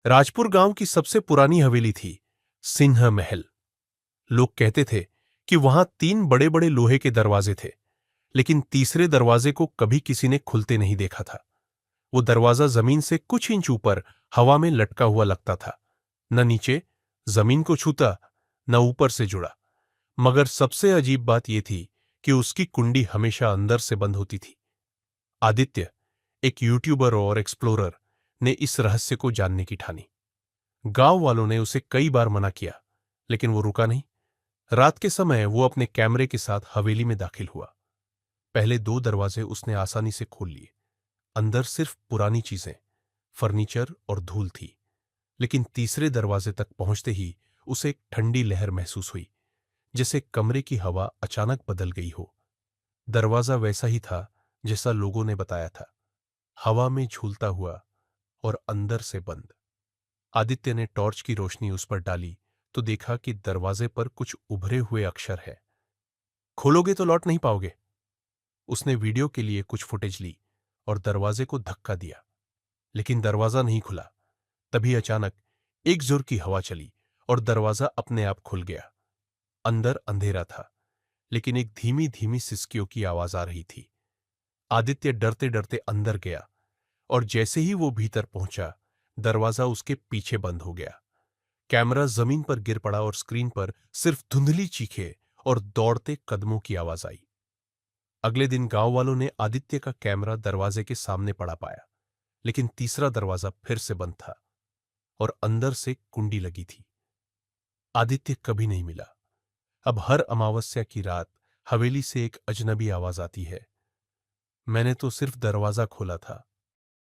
राजपुर गांव की सबसे पुरानी हवेली थी सिंह महल। लोग कहते थे कि वहां 3 बड़े-बड़े लोहे के दरवाजे थे, लेकिन तीसरे दरवाजे को कभी किसी ने खुलते नहीं देखा था। वो दरवाजा जमीन से कुछ इंच ऊपर हवा में लटका हुआ लगता था, न नीचे जमीन को छूता, न ऊपर से जुड़ा। मगर सबसे अजीब बात यह थी कि उसकी कुंडी हमेशा अंदर से बंद होती थी। आदित्य, एक यूट्यूबर और एक्सप्लोरर, ने इस रहस्य को जानने की ठानी। गांव वालों ने उसे कई बार मना किया, लेकिन वो रुका नहीं। रात के समय वो अपने कैमरे के साथ हवेली में दाखिल हुआ। पहले 2 दरवाजे उसने आसानी से खोल लिए। अंदर सिर्फ पुरानी चीजें, फर्नीचर और धूल थी। लेकिन तीसरे दरवाजे तक पहुंचते ही उसे एक ठंडी लहर महसूस हुई, जैसे कमरे की हवा अचानक बदल गई हो। दरवाजा वैसा ही था जैसा लोगों ने बताया था, हवा में झूलता हुआ और अंदर से बंद। आदित्य ने टॉर्च की रोशनी उस पर डाली तो देखा कि दरवाजे पर कुछ उभरे हुए अक्षर है। खोलोगे तो लौट नहीं पाओगे। उसने वीडियो के लिए कुछ फुटेज ली और दरवाजे को धक्का दिया, लेकिन दरवाजा नहीं खुला। तभी अचानक एक जोर की हवा चली और दरवाजा अपने आप खुल गया। अंदर अंधेरा था, लेकिन एक धीमी धीमी सिसकियों की आवाज आ रही थी। आदित्य डरते डरते अंदर गया और जैसे ही वो भीतर पहुंचा, दरवाजा उसके पीछे बंद हो गया। कैमरा जमीन पर गिर पड़ा और स्क्रीन पर सिर्फ धुंधली चीखें और दौड़ते कदमों की आवाज आई। अगले दिन गांव वालों ने आदित्य का कैमरा दरवाजे के सामने पड़ा पाया, लेकिन तीसरा दरवाजा फिर से बंद था और अंदर से कुंडी लगी थी। आदित्य कभी नहीं मिला। अब हर अमावस्या की रात हवेली से एक अजनबी आवाज आती है, मैंने तो सिर्फ दरवाजा खोला था,